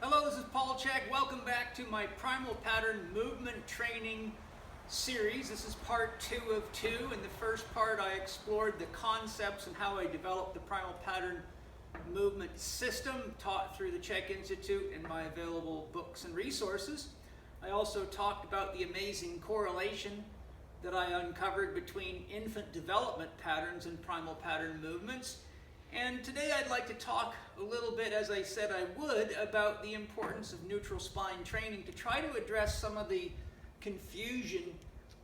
Hello, this is Chek. Welcome back to my Primal Pattern Movement Training series. This is part 2 of 2. In the first part, I explored the concepts and how I developed the Primal Pattern Movement System taught through the Chek Institute and my available books and resources. I also talked about the amazing correlation that I uncovered between infant development patterns and primal pattern movements. And today I'd like to talk a little bit, as I said I would, about the importance of neutral spine training to try to address some of the confusion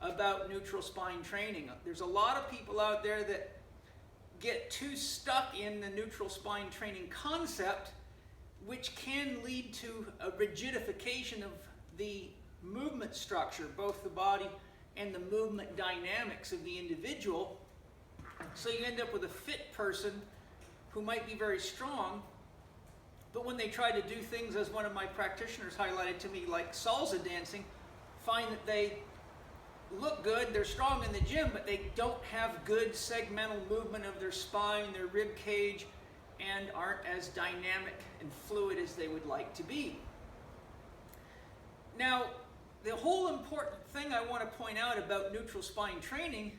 about neutral spine training. There's a lot of people out there that get too stuck in the neutral spine training concept, which can lead to a rigidification of the movement structure, both the body and the movement dynamics of the individual. So you end up with a fit person who might be very strong, but when they try to do things, as one of my practitioners highlighted to me, like salsa dancing, find that they look good, they're strong in the gym, but they don't have good segmental movement of their spine, their rib cage, and aren't as dynamic and fluid as they would like to be. Now, the whole important thing I want to point out about neutral spine training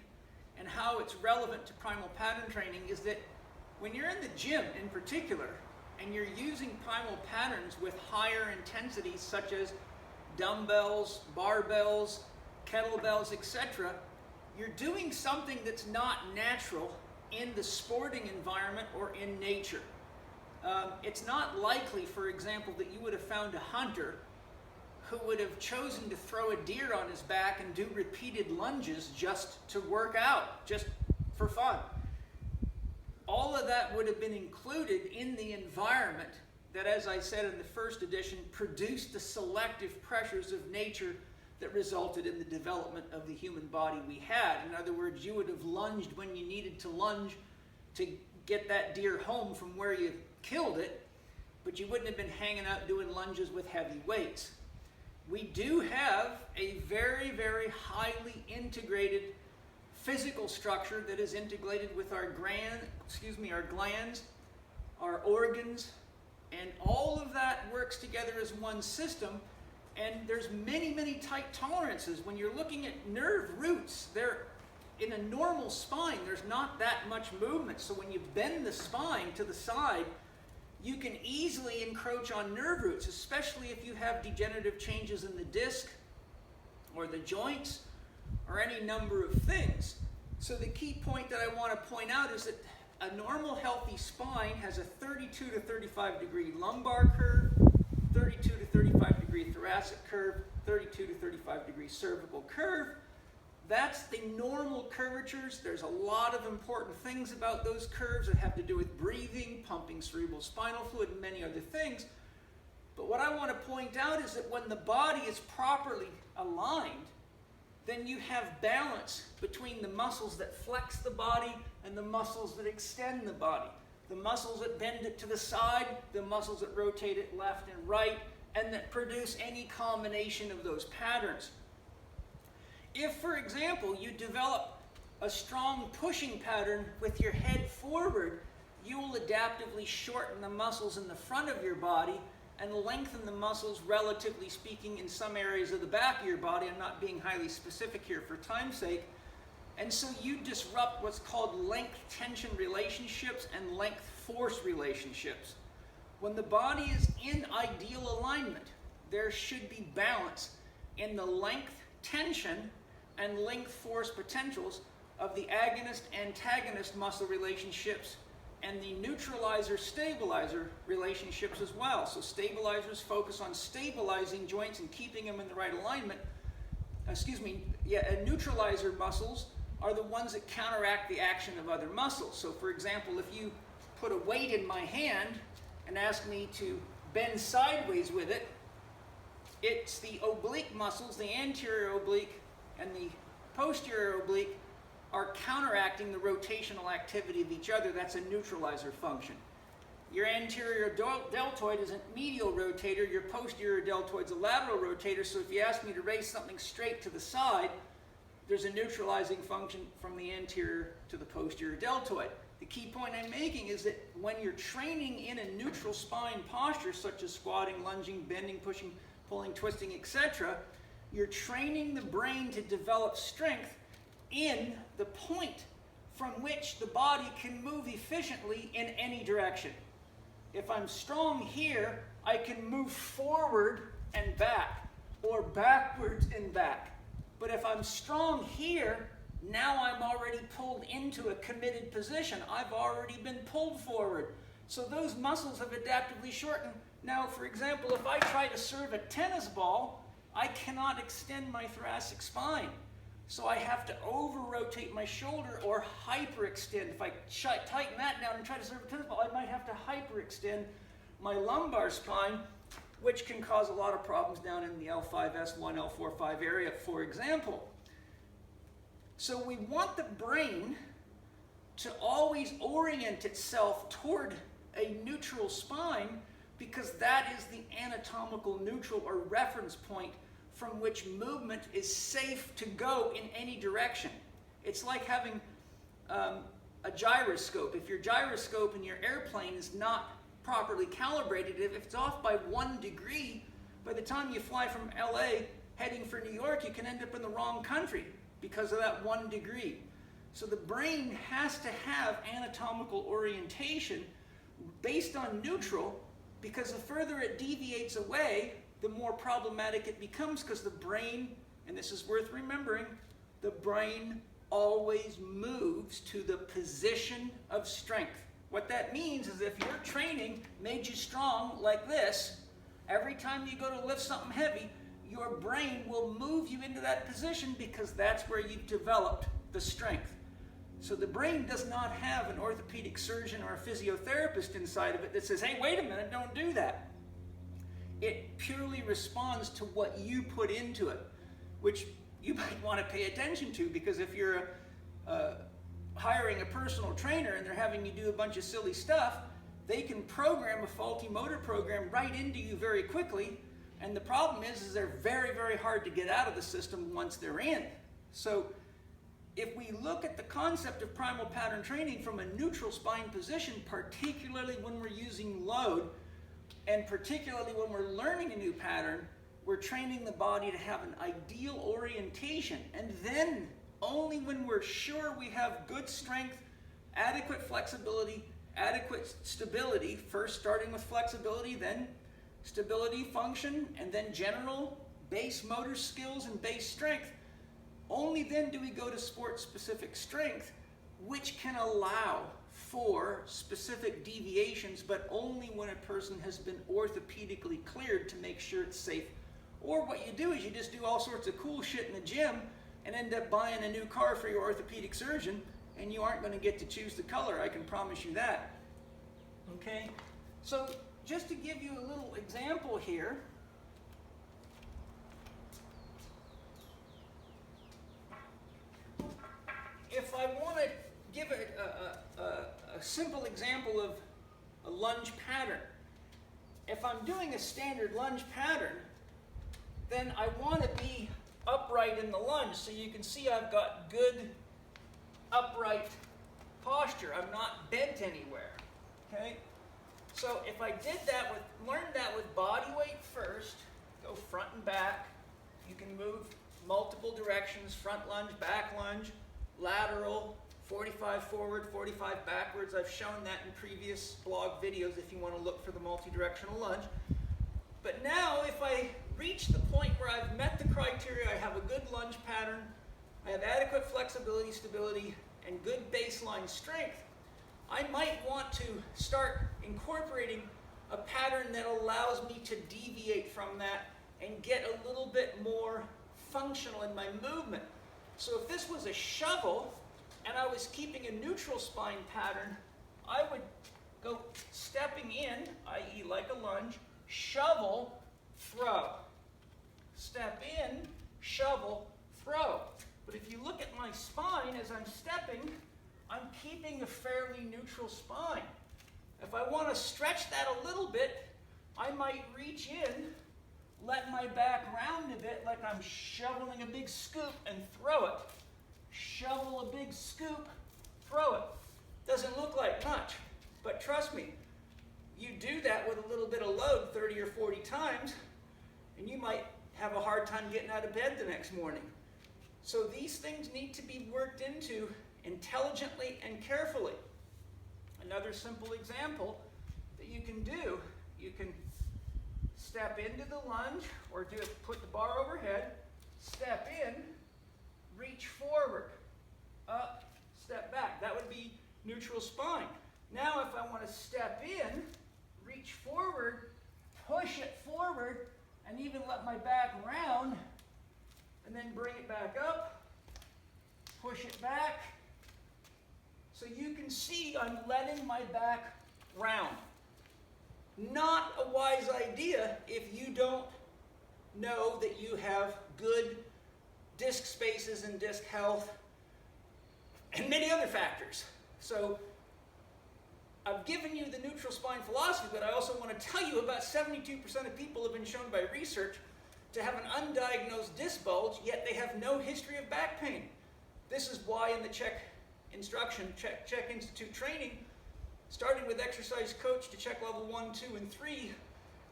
and how it's relevant to primal pattern training is that when you're in the gym in particular, and you're using primal patterns with higher intensities such as dumbbells, barbells, kettlebells, etc., you're doing something that's not natural in the sporting environment or in nature. It's not likely, for example, that you would have found a hunter who would have chosen to throw a deer on his back and do repeated lunges just to work out, just for fun. All of that would have been included in the environment that, as I said in the first edition, produced the selective pressures of nature that resulted in the development of the human body we had. In other words, you would have lunged when you needed to lunge to get that deer home from where you killed it, but you wouldn't have been hanging out doing lunges with heavy weights. We do have a very, very highly integrated physical structure that is integrated with our glands, our organs, and all of that works together as one system. And there's many, many tight tolerances. When you're looking at nerve roots, they're in a normal spine, there's not that much movement. So when you bend the spine to the side, you can easily encroach on nerve roots, especially if you have degenerative changes in the disc or the joints or any number of things. So the key point that I want to point out is that a normal healthy spine has a 32 to 35 degree lumbar curve, 32 to 35 degree thoracic curve, 32 to 35 degree cervical curve. That's the normal curvatures. There's a lot of important things about those curves that have to do with breathing, pumping cerebral spinal fluid, and many other things. But what I want to point out is that when the body is properly aligned, then you have balance between the muscles that flex the body and the muscles that extend the body. The muscles that bend it to the side, the muscles that rotate it left and right, and that produce any combination of those patterns. If, for example, you develop a strong pushing pattern with your head forward, you will adaptively shorten the muscles in the front of your body and lengthen the muscles, relatively speaking, in some areas of the back of your body. I'm not being highly specific here for time's sake. And so you disrupt what's called length-tension relationships and length-force relationships. When the body is in ideal alignment, there should be balance in the length-tension and length-force potentials of the agonist-antagonist muscle relationships and the neutralizer-stabilizer relationships as well. So stabilizers focus on stabilizing joints and keeping them in the right alignment. And neutralizer muscles are the ones that counteract the action of other muscles. So for example, if you put a weight in my hand and ask me to bend sideways with it, it's the oblique muscles, the anterior oblique and the posterior oblique, are counteracting the rotational activity of each other. That's a neutralizer function. Your anterior deltoid is a medial rotator, your posterior deltoid is a lateral rotator, so if you ask me to raise something straight to the side, there's a neutralizing function from the anterior to the posterior deltoid. the key point I'm making is that when you're training in a neutral spine posture, such as squatting, lunging, bending, pushing, pulling, twisting, etc., you're training the brain to develop strength in the point from which the body can move efficiently in any direction. If I'm strong here, I can move forward and back, or backwards and back. But if I'm strong here, now I'm already pulled into a committed position. I've already been pulled forward. So those muscles have adaptively shortened. Now, for example, if I try to serve a tennis ball, I cannot extend my thoracic spine. So I have to over-rotate my shoulder or hyperextend. If I tighten that down and try to serve a tennis ball, I might have to hyperextend my lumbar spine, which can cause a lot of problems down in the L5-S1, L4-5 area, for example. So we want the brain to always orient itself toward a neutral spine because that is the anatomical neutral or reference point from which movement is safe to go in any direction. It's like having a gyroscope. If your gyroscope in your airplane is not properly calibrated, if it's off by 1 degree, by the time you fly from LA heading for New York, you can end up in the wrong country because of that 1 degree. So the brain has to have anatomical orientation based on neutral, because the further it deviates away, the more problematic it becomes, because the brain, and this is worth remembering, the brain always moves to the position of strength. What that means is if your training made you strong like this, every time you go to lift something heavy, your brain will move you into that position because that's where you've developed the strength. So the brain does not have an orthopedic surgeon or a physiotherapist inside of it that says, hey, wait a minute, don't do that. It purely responds to what you put into it, which you might want to pay attention to, because if you're hiring a personal trainer and they're having you do a bunch of silly stuff, they can program a faulty motor program right into you very quickly. And the problem is they're very, very hard to get out of the system once they're in. So if we look at the concept of primal pattern training from a neutral spine position, particularly when we're using load, and particularly when we're learning a new pattern, we're training the body to have an ideal orientation. And then only when we're sure we have good strength, adequate flexibility, adequate stability, first starting with flexibility, then stability, function, and then general base motor skills and base strength, only then do we go to sport-specific strength, which can allow for specific deviations, but only when a person has been orthopedically cleared to make sure it's safe. Or what you do is you just do all sorts of cool shit in the gym and end up buying a new car for your orthopedic surgeon, and you aren't going to get to choose the color, I can promise you that. Okay? So just to give you a little example here, if I want to give a simple example of a lunge pattern, if I'm doing a standard lunge pattern, then I want to be upright in the lunge. So you can see I've got good upright posture. I'm not bent anywhere. Okay? So if I learned that with body weight first, go front and back, you can move multiple directions, front lunge, back lunge, lateral, 45 forward, 45 backwards. I've shown that in previous blog videos if you want to look for the multi-directional lunge. But now if I reach the point where I've met the criteria, I have a good lunge pattern, I have adequate flexibility, stability, and good baseline strength, I might want to start incorporating a pattern that allows me to deviate from that and get a little bit more functional in my movement. So if this was a shovel and I was keeping a neutral spine pattern, I would go stepping in, i.e. like a lunge, shovel, throw. Step in, shovel, throw. But if you look at my spine as I'm stepping, I'm keeping a fairly neutral spine. If I want to stretch that a little bit, I might reach in, let my back round a bit like I'm shoveling a big scoop and throw it. Shovel a big scoop, throw it. Doesn't look like much, but trust me, you do that with a little bit of load 30 or 40 times, and you might have a hard time getting out of bed the next morning. So these things need to be worked into intelligently and carefully. Another simple example that you can do, you can step into the lunge, or put the bar overhead, step in, reach forward, up, step back. That would be neutral spine. Now if I want to step in, reach forward, push it forward, and even let my back round, and then bring it back up, push it back. So you can see I'm letting my back round. Not a wise idea if you don't know that you have good disc spaces and disc health and many other factors. So I've given you the neutral spine philosophy, but I also want to tell you about 72% of people have been shown by research to have an undiagnosed disc bulge, yet they have no history of back pain. This is why in the Chek instruction, Chek Institute training, starting with exercise coach to Chek level 1, 2, and 3,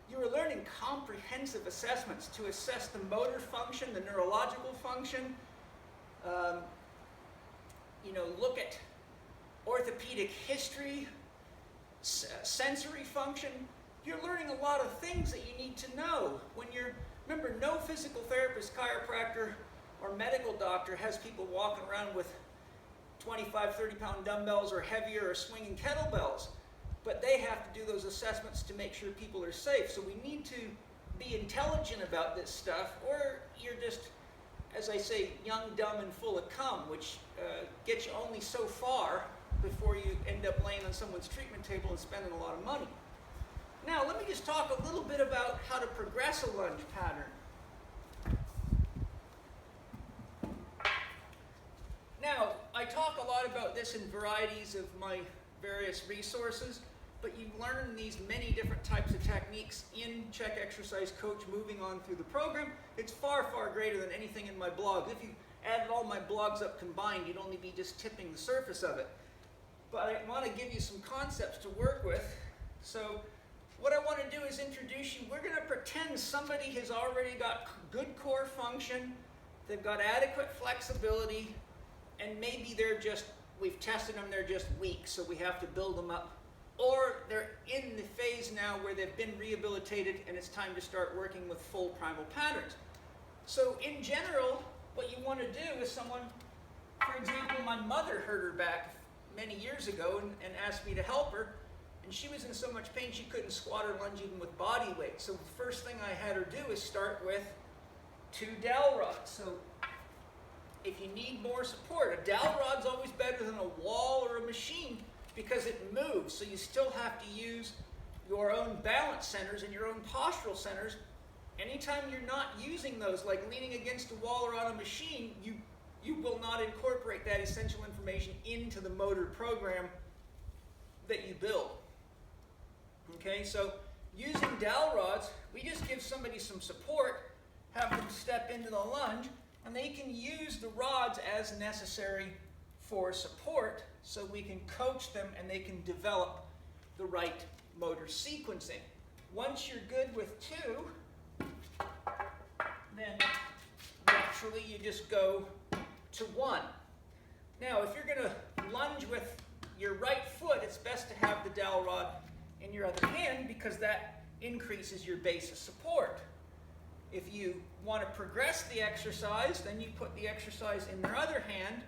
you are learning comprehensive assessments to assess the motor function, the neurological function, look at orthopedic history, sensory function. You're learning a lot of things that you need to know. Remember, no physical therapist, chiropractor, or medical doctor has people walking around with 25, 30-pound dumbbells or heavier or swinging kettlebells. But they have to do those assessments to make sure people are safe. So we need to be intelligent about this stuff, or you're just, as I say, young, dumb, and full of cum, which gets you only so far before you end up laying on someone's treatment table and spending a lot of money. Now, let me just talk a little bit about how to progress a lunge pattern. Now, I talk a lot about this in varieties of my various resources, but you learn these many different types of techniques in Chek Exercise Coach moving on through the program. It's far, far greater than anything in my blog. If you added all my blogs up combined, you'd only be just tipping the surface of it. But I want to give you some concepts to work with. So what I want to do is introduce you. We're going to pretend somebody has already got good core function, they've got adequate flexibility, and maybe we've tested them, they're just weak, so we have to build them up. Or they're in the phase now where they've been rehabilitated and it's time to start working with full primal patterns. So in general, what you want to do is someone, for example, my mother hurt her back many years ago and asked me to help her, and she was in so much pain she couldn't squat or lunge even with body weight. So the first thing I had her do is start with 2 dowel rods. So if you need more support, a dowel rod's always better than a wall or a machine because it moves. So you still have to use your own balance centers and your own postural centers. Anytime you're not using those, like leaning against a wall or on a machine, you will not incorporate that essential information into the motor program that you build. Okay, so using dowel rods, we just give somebody some support, have them step into the lunge, and they can use the rods as necessary for support so we can coach them and they can develop the right motor sequencing. Once you're good with 2, then naturally you just go to 1. Now, if you're going to lunge with your right foot, it's best to have the dowel rod in your other hand because that increases your base of support. If you want to progress the exercise, then you put the exercise in their other hand,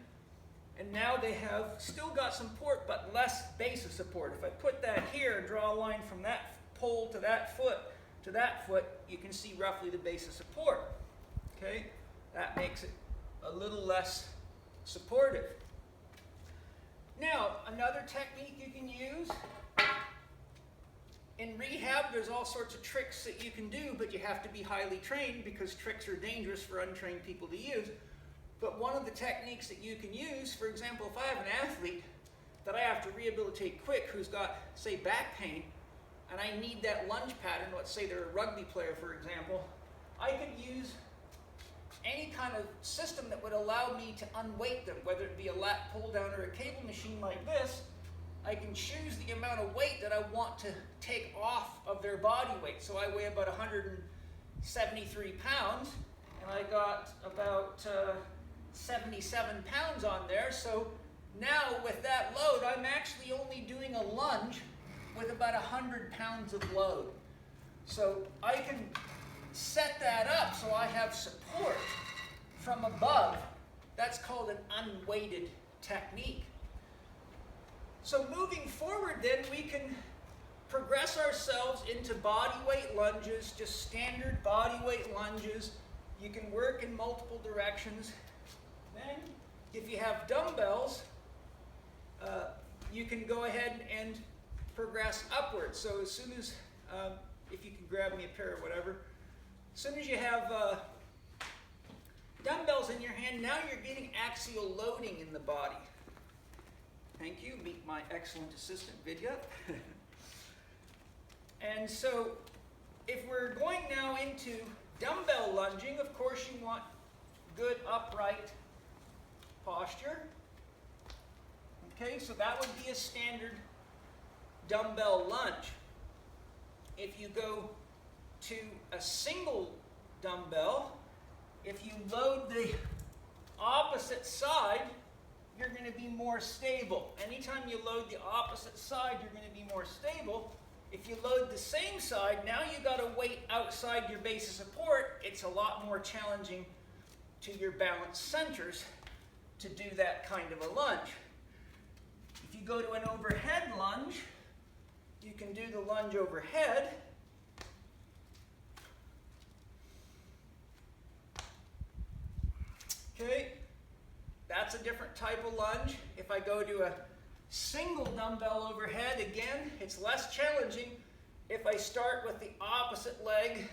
and now they have still got some support but less base of support. If I put that here, draw a line from that pole to that foot, you can see roughly the base of support. Okay? That makes it a little less supportive. Now, another technique you can use, in rehab there's all sorts of tricks that you can do, but you have to be highly trained because tricks are dangerous for untrained people to use. But one of the techniques that you can use, for example, if I have an athlete that I have to rehabilitate quick who's got, say, back pain, and I need that lunge pattern, let's say they're a rugby player, for example, I could use any kind of system that would allow me to unweight them, whether it be a lat pull down or a cable machine like this, I can choose the amount of weight that I want to take off of their body weight. So I weigh about 173 pounds, and I got about 77 pounds on there. So now with that load, I'm actually only doing a lunge with about 100 pounds of load. So I can set that up so I have support from above. That's called an unweighted technique. So moving forward then, we can progress ourselves into body weight lunges, just standard body weight lunges. You can work in multiple directions. Then, if you have dumbbells, you can go ahead and progress upwards. So as soon as, if you can grab me a pair or whatever, as soon as you have dumbbells in your hand, now you're getting axial loading in the body. Thank you. Meet my excellent assistant, Vidya. And so, if we're going now into dumbbell lunging, of course you want good upright posture. Okay, so that would be a standard dumbbell lunge. If you go to a single dumbbell, if you load the opposite side, you're going to be more stable. Anytime you load the opposite side, you're going to be more stable. If you load the same side, now you got a weight outside your base of support. It's a lot more challenging to your balance centers to do that kind of a lunge. If you go to an overhead lunge, you can do the lunge overhead. Okay, that's a different type of lunge. If I go to a single dumbbell overhead, again, it's less challenging if I start with the opposite leg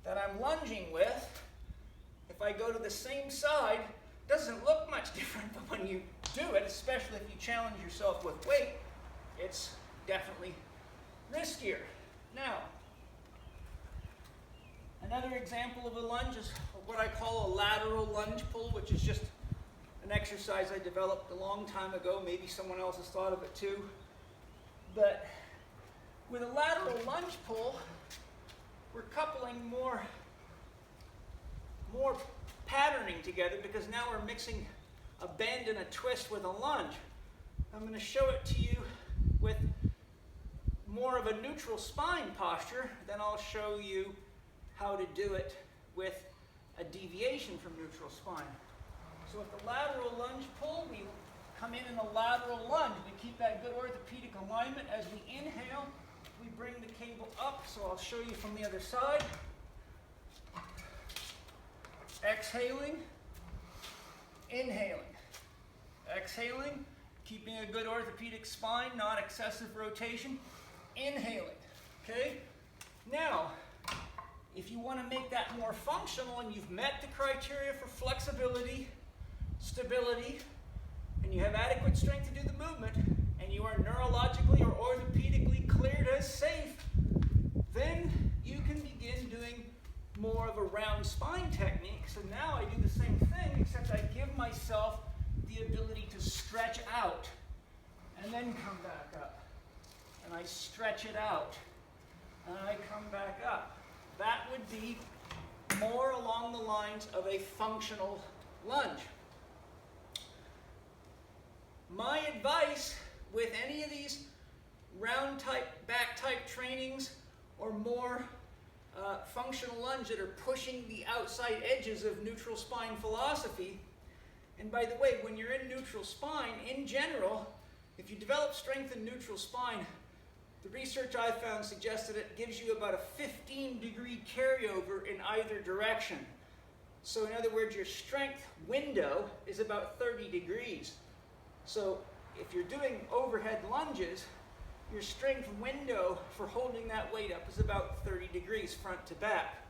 that I'm lunging with. If I go to the same side, it doesn't look much different, but when you do it, especially if you challenge yourself with weight, it's definitely riskier. Now, another example of a lunge is what I call a lateral lunge pull, which is just an exercise I developed a long time ago. Maybe someone else has thought of it too. But with a lateral lunge pull, we're coupling more patterning together, because now we're mixing a bend and a twist with a lunge. I'm going to show it to you with more of a neutral spine posture, then I'll show you how to do it with a deviation from neutral spine. So with the lateral lunge pull, we come in a lateral lunge. We keep that good orthopedic alignment. As we inhale, we bring the cable up. So I'll show you from the other side. Exhaling, inhaling, exhaling, keeping a good orthopedic spine, not excessive rotation, inhaling, okay? Now, if you want to make that more functional and you've met the criteria for flexibility, stability, and you have adequate strength to do the movement, and you are neurologically or orthopedically cleared as safe, then you can begin doing more of a round spine technique. So now I do the same thing, except I give myself the ability to stretch out and then come back up. And I stretch it out and I come back up. That would be more along the lines of a functional lunge. My advice with any of these round type, back type trainings, or more functional lunge that are pushing the outside edges of neutral spine philosophy. And by the way, when you're in neutral spine, in general, if you develop strength in neutral spine, the research I found suggests that it gives you about a 15-degree carryover in either direction. So in other words, your strength window is about 30 degrees. So if you're doing overhead lunges, your strength window for holding that weight up is about 30 degrees front to back.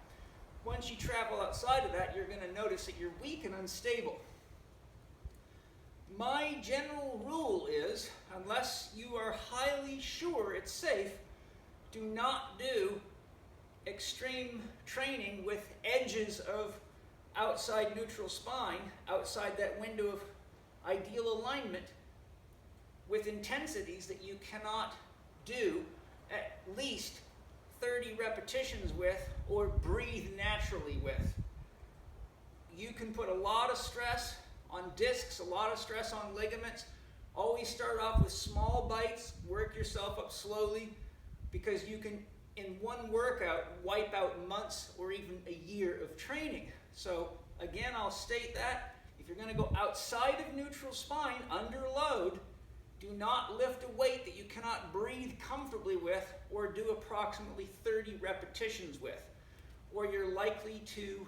Once you travel outside of that, you're going to notice that you're weak and unstable. My general rule is, unless you are highly sure it's safe, do not do extreme training with edges of outside neutral spine, outside that window of ideal alignment, with intensities that you cannot do at least 30 repetitions with or breathe naturally with. You can put a lot of stress on discs, a lot of stress on ligaments. Always start off with small bites, work yourself up slowly, because you can, in one workout, wipe out months or even a year of training. So again, I'll state that if you're going to go outside of neutral spine under load, do not lift a weight that you cannot breathe comfortably with or do approximately 30 repetitions with, or you're likely to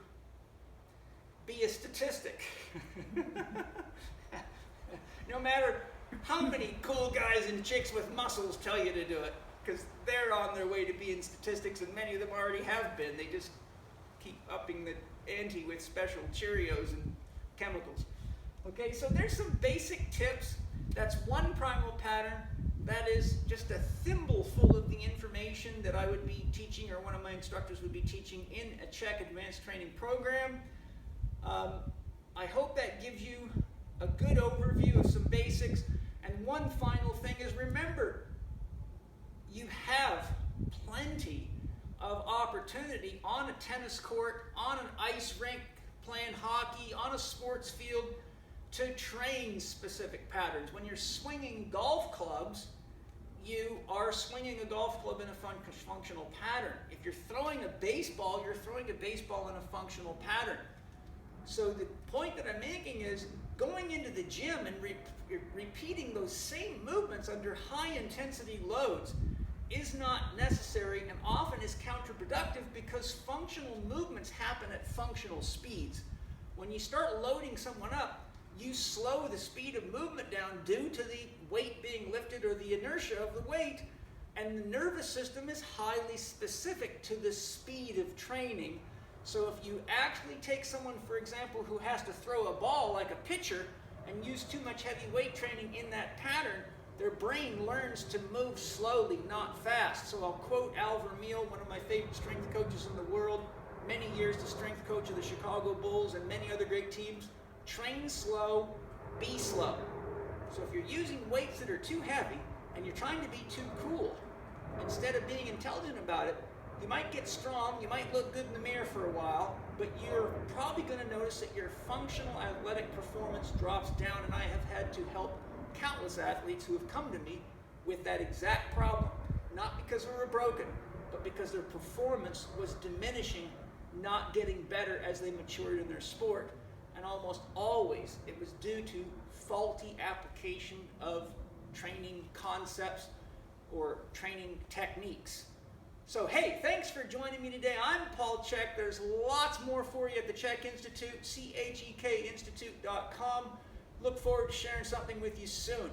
be a statistic. No matter how many cool guys and chicks with muscles tell you to do it, because they're on their way to being statistics, and many of them already have been. They just keep upping the ante with special Cheerios and chemicals. Okay, so there's some basic tips. That's one primal pattern. That is just a thimbleful of the information that I would be teaching, or one of my instructors would be teaching in a Chek advanced training program. I hope that gives you a good overview of some basics. And one final thing is, remember, you have plenty of opportunity on a tennis court, on an ice rink, playing hockey, on a sports field, to train specific patterns. When you're swinging golf clubs, you are swinging a golf club in a functional pattern. If you're throwing a baseball, you're throwing a baseball in a functional pattern. So the point that I'm making is, going into the gym and repeating those same movements under high intensity loads is not necessary, and often is counterproductive, because functional movements happen at functional speeds. When you start loading someone up, you slow the speed of movement down due to the weight being lifted or the inertia of the weight, and the nervous system is highly specific to the speed of training. So if you actually take someone, for example, who has to throw a ball like a pitcher and use too much heavy weight training in that pattern, their brain learns to move slowly, not fast. So I'll quote Al Vermeil, one of my favorite strength coaches in the world, many years the strength coach of the Chicago Bulls and many other great teams: train slow, be slow. So if you're using weights that are too heavy and you're trying to be too cool, instead of being intelligent about it, you might get strong, you might look good in the mirror for a while, but you're probably going to notice that your functional athletic performance drops down. And I have had to help countless athletes who have come to me with that exact problem, not because they were broken, but because their performance was diminishing, not getting better as they matured in their sport. And almost always it was due to faulty application of training concepts or training techniques. So hey, thanks for joining me today. I'm Paul Chek. There's lots more for you at the Chek Institute, CHEKinstitute.com. Look forward to sharing something with you soon.